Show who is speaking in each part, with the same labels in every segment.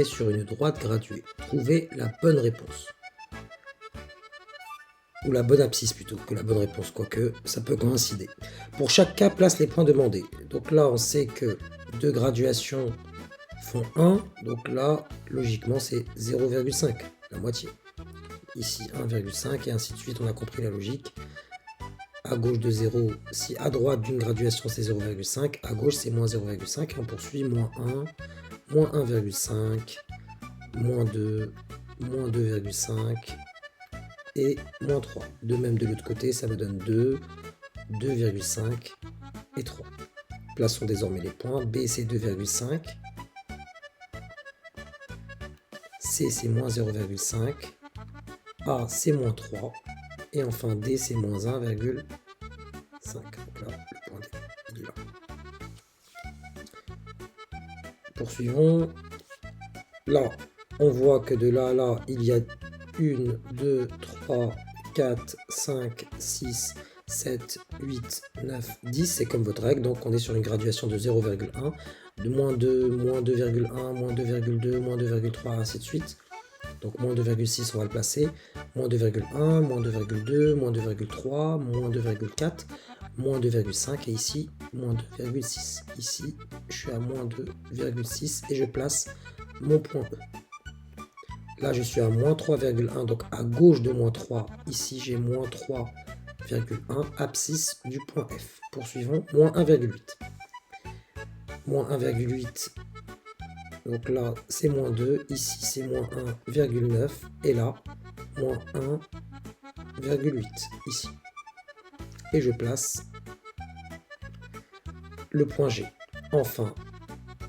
Speaker 1: sur une droite graduée. Trouvez la bonne réponse. Ou la bonne abscisse plutôt que la bonne réponse, quoique ça peut coïncider. Pour chaque cas, place les points demandés. Donc là, on sait que deux graduations font 1, donc là, logiquement, c'est 0,5, la moitié. Ici, 1,5 et ainsi de suite, on a compris la logique. À gauche de 0, si à droite d'une graduation c'est 0,5, à gauche c'est moins 0,5, et on poursuit moins 1, moins 1,5, moins 2, moins 2,5, et moins 3. De même de l'autre côté, ça me donne 2, 2,5 et 3. Plaçons désormais les points. B c'est 2,5. C c'est moins 0,5. A c'est moins 3. Et enfin D c'est moins 1,5. Donc là, le point D, il est là. Poursuivons. Là, on voit que de là à là, il y a 1, 2, 3, 4, 5, 6, 7, 8, 9, 10. C'est comme votre règle. Donc, on est sur une graduation de 0,1, de moins 2, moins 2,1, moins 2,2, moins 2,3, ainsi de suite. Donc, moins 2,6, on va le placer. Moins 2,1, moins 2,2, moins 2,3, moins 2,4, moins 2,5. Et ici, moins 2,6. Ici, je suis à moins 2,6 et je place mon point E. Là, je suis à moins 3,1, donc à gauche de moins 3. Ici, j'ai moins 3,1, abscisse du point F. Poursuivons, moins 1,8. Moins 1,8, donc là, c'est moins 2. Ici, c'est moins 1,9. Et là, moins 1,8, ici. Et je place le point G. Enfin,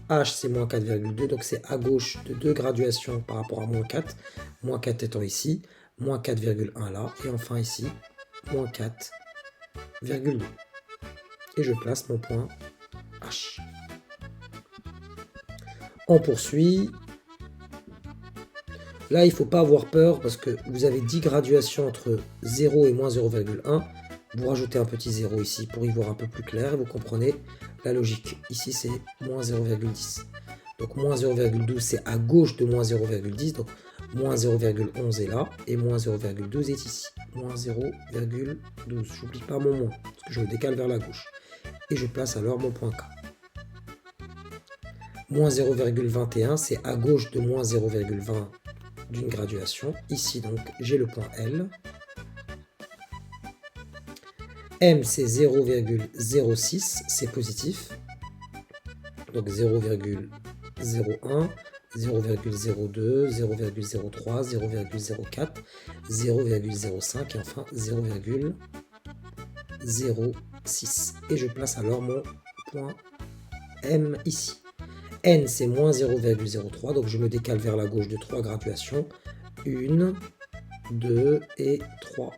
Speaker 1: H c'est moins 4,2, donc c'est à gauche de 2 graduations par rapport à moins 4. Moins 4 étant ici, moins 4,1 là, et enfin ici, moins 4,2. Et je place mon point H. On poursuit. Là, il ne faut pas avoir peur parce que vous avez 10 graduations entre 0 et moins 0,1. Vous rajoutez un petit 0 ici pour y voir un peu plus clair. Vous comprenez la logique. Ici, c'est moins 0,10. Donc, moins 0,12, c'est à gauche de moins 0,10. Donc, moins 0,11 est là et moins 0,12 est ici. Moins 0,12. J'oublie pas mon moins parce que je le décale vers la gauche. Et je place alors mon point K. Moins 0,21, c'est à gauche de moins 0,20 d'une graduation. Ici, donc, j'ai le point L. M, c'est 0,06, c'est positif. Donc 0,01, 0,02, 0,03, 0,04, 0,05 et enfin 0,06. Et je place alors mon point M ici. N, c'est moins 0,03, donc je me décale vers la gauche de 3 graduations. 1, 2 et 3.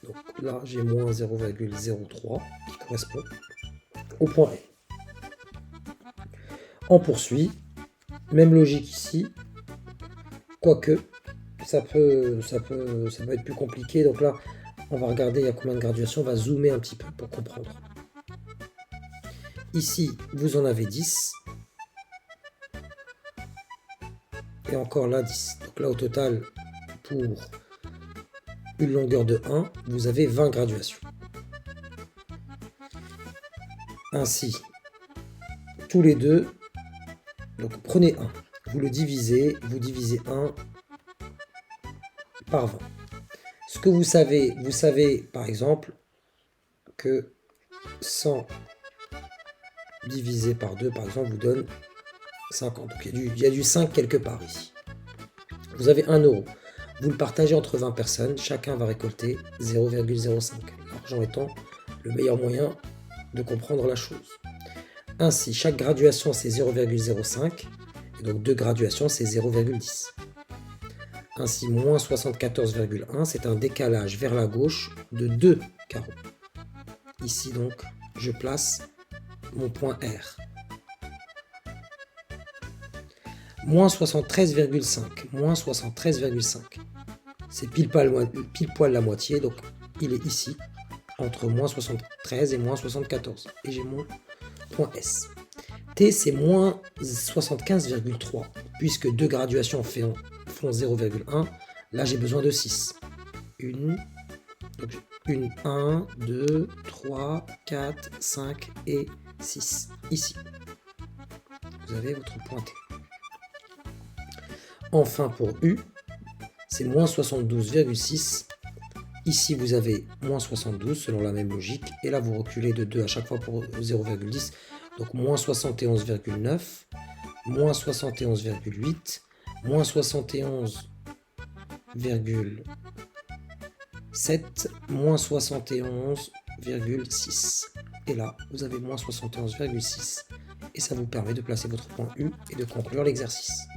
Speaker 1: Donc là, j'ai moins 0,03 qui correspond au point N. On poursuit. Même logique ici. Quoique, ça peut être plus compliqué. Donc là, on va regarder il y a combien de graduations. On va zoomer un petit peu pour comprendre. Ici, vous en avez 10. Et encore là, 10. Donc là, au total, pour une longueur de 1, vous avez 20 graduations. Ainsi, tous les deux, donc prenez 1. Vous le divisez, vous divisez 1 par 20. Ce que vous savez par exemple que 100 divisé par 2, par exemple, vous donne 50. Donc il y a du 5 quelque part ici. Vous avez 1 euro. Vous le partagez entre 20 personnes. Chacun va récolter 0,05. L'argent étant le meilleur moyen de comprendre la chose. Ainsi, chaque graduation, c'est 0,05. Et donc 2 graduations, c'est 0,10. Ainsi, moins 74,1, c'est un décalage vers la gauche de 2 carreaux. Ici, donc, je place mon point R. Moins 73,5. Moins 73,5. C'est pile poil la moitié, donc il est ici, entre moins 73 et moins 74. Et j'ai mon point S. T, c'est moins 75,3. Puisque deux graduations font 0,1, là j'ai besoin de 6. Donc 1, 2, 3, 4, 5 et 6. Ici, vous avez votre point T. Enfin, pour U, c'est moins 72,6. Ici, vous avez moins 72 selon la même logique. Et là, vous reculez de 2 à chaque fois pour 0,10. Donc moins 71,9, moins 71,8, moins 71,7, moins 71,6. Et là, vous avez moins 71,6. Et ça vous permet de placer votre point U et de conclure l'exercice.